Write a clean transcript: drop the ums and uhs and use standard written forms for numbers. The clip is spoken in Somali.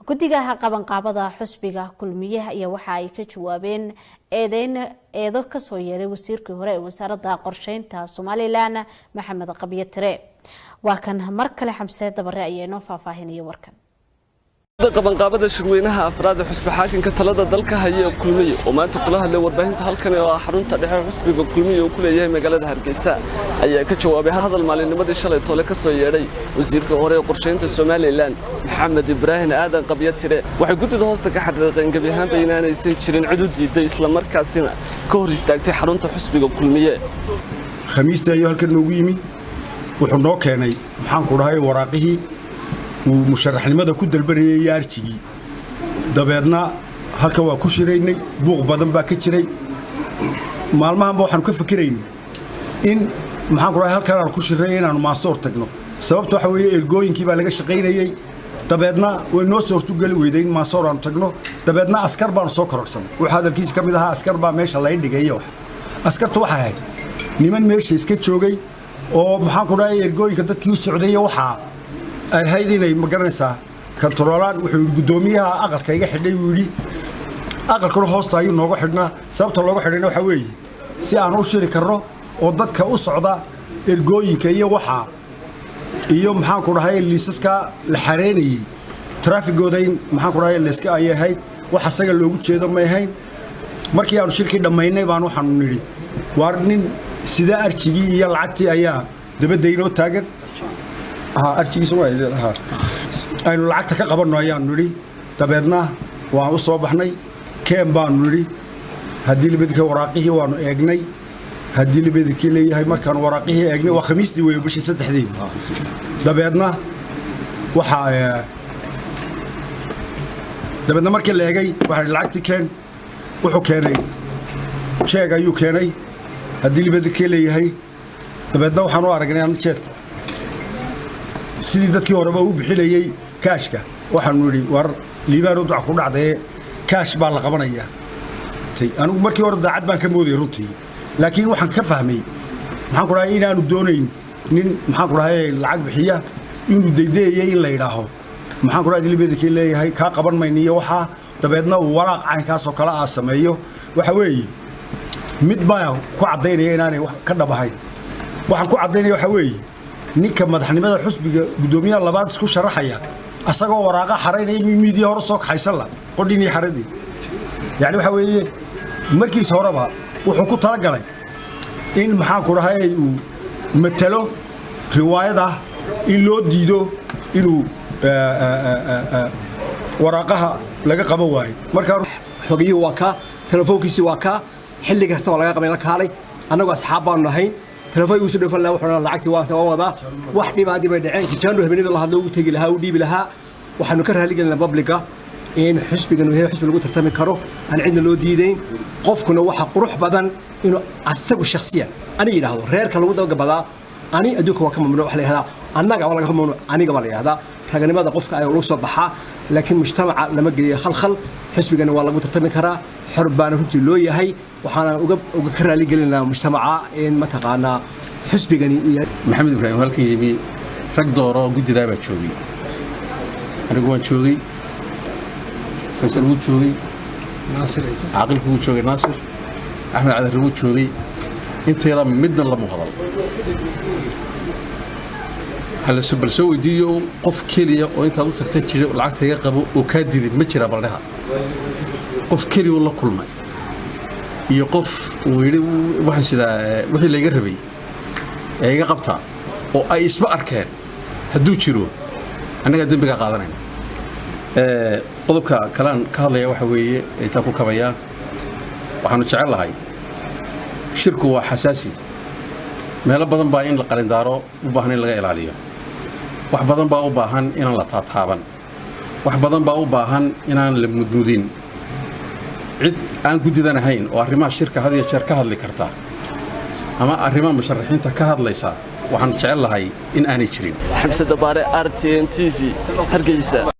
guddiga qabanqaabada xusbiga kulmiyaha iyo waxa ay ka jawaabeen eedo ka soo yeeray wasiirkii hore ee wasaaradda qorsheynta Somaliland Maxamed Qabiye Tire waa kan mar kale Xamse Dabare ayaa inoo faahfaahinaya warkan qabanqaabada shirweynaha afraad ee xusbi xaakinka talada dalka haya kulmiye oo maanta kula hadlay warbaahinta halkan ee xarunta dhexe xusbiga kulmiye oo ku leeyahay magaalada Hargeysa ayaa ka jawaabay hadal maalinimadii shalay toole ka soo yeeray wasiirka hore ee qorsheynta Somaliland Maxamed Ibrahim Aadan Qabiye Tire waxay guddida hoosta ka xadreeqeen gabi ahaanba inaanaysan jirin cid u diiday isla markaasina ka hor istaagtay xarunta xusbiga kulmiye khamiista ayaa halkan noogu yimi wuxuu noo keenay maxaan ku dhahay waraaqihii ومشرحنimada ku dalbanayay yaarjigi dabeedna halka waa ku shiraynay buuq badan baa ka jiray maalmahan waxaan ka fikiraynay in maxaan ku rahay halka aan ku shiray inaan maasoor tagno sababtu waxa weeye ergooyinkii baa laga shaqeynayay dabeedna way noo soo hortugali weydeen maasoor aan tagno dabeedna askar baan soo kororsan waxa hadalkiisa kamid ahaa askar baa meesha la dhigay askartu waxa ahayd niman meesha iska joogay oo maxaan ku rahay ergooyinka dadkii u socday waxa ay haydinay ma garanaysaa kantaroolaan wuxuu gudoomiyaha aqalka iga xidhay buu yiri aqalkuna hoosta ayuu nooga xidhnaa sababta looga xidhayna waxa weeye si aan u shiri karno oo dadka u socda ergooyinka iyo waxa iyo maxaan ku dhahay liisaska la xareenayay traafigooda in maxaan ku dhahay liiska ay ahayd waxa asaga loogu jeedo ma ahayn markii aan shirkii dhamaynay baan waxaan niri waar nin sida arjigii iyo lacagtii ayaa dabadda inoo taagan arjigiis aynu lacagta ka qabanno ayaan niri dabeedna waan u soo baxnay keen baan niri haddii libadka waraaqihii waanu eegnay haddii libadkii leeyahay markaan waraaqihii eegnay waa khamiistii weeye bishii saddexdeed dabeedna markii la eegay waxaa lacagtii keen wuxuu keenay jeeg ayuu keenay haddii libadkii leeyahay dabeedna waxaan u aragnay aan jeedka sidii dadkii horeba u bixinayay kaashka waxaan niri war liibaan u dhac ku dhacday kaash baa la qabanaya anigu markii hore daacad baan ka mooday runtii laakiin waxaan ka fahmay maxaan ku dhahay inaanu doonayn nin maxaan ku dhahay lacag bixiya inuu daydeeyay in la yidhaaho maxaan ku dhahay liibadkii leeyahay ka qaban mayniyo waxa dabeedna uu waraaq caynkaas oo kala sameeyo waxa weeye mid baa ku cadeynaya inaanay wax ka dhabahayn waxaan ku cadeynaya waxa weeye ninka madaxnimada xusbiga gudoomiyaha labaad isku sharaxaya asagoo waraaqa xareynay miidiya hore soo kaxaysan la qodhini xaradii yaani waxa weeye markiis horeba wuxuu ku tala galay in maxaan ku dhahay uu matalo riwaayada in loo diido inuu waraaqaha laga qaban waayo marka xogiyi waa ka telefoonkiisi waa ka xilliga kasta laga qaban la kaalay anagoo asxaab baan nahay telefoon uu soo dhafan la wuxuu lacagti waa wada wax dhibaadi bay dhaceen kijaano habeenida la hadlo uu tagi lahaa uu dhiibi lahaa waxaanu ka raali galnaa publica in xisbigan uu yahay xisbi lagu tartami karo aan cidna loo diideyn qofkuna waxa qurux badan inuu asagu shakhsiyan ani yiraahdo reerka lagu dawgabadaa ani adduunka waa ka mamnuuc wax la yiraahdaa annaga waa laga mamnuuc aniga waa la yiraahdaa raganimada qofka ay ugu soo baxaa laakiin mujtamaca lama geliyo khalkhal xisbigan waa lagu tartami karaa xorbaana runtii loo yahay waxaana uga ka raali gelinaa mujtamaca in ma taqaanaa xisbigani uu yahay maxamed ibraahim halkan yimi rag dooro gudida baa joogay anigu waan joogay faysal wuu joogay naasir aqalku wuu joogay naasir axmed cadar wuu joogay inteeda midna lama hadal hal subal soo weydiiyo qof kaliya oo inta uu tagtay jiray lacagta iga qabo oo ka diiday ma jira baldhaha qof kaliya la kulmay iyo qof uu yiri waxa sida wixii laga rabay ee iga qabta oo ay isba arkeen haduu jiro anaga dambiga qaadanayna qodobka kalaan ka hadlaya waxa weeye inta ku kabaya waxaanu jecelahay shirku waa xasaasi meel badan baa in la qalindaaro u baahan in laga ilaaliyo wax badan baa u baahan in la taataaban wax badan baa u baahan inaan la mudmudin cid aan gudidan ahayn oo arrimaha shirka had iyo jeer ka hadli karta ama arrimaha musharaxiinta ka hadlaysa waxaan jecelahay in aanay jirin Xamse Dabare RTN TV Hargeysa.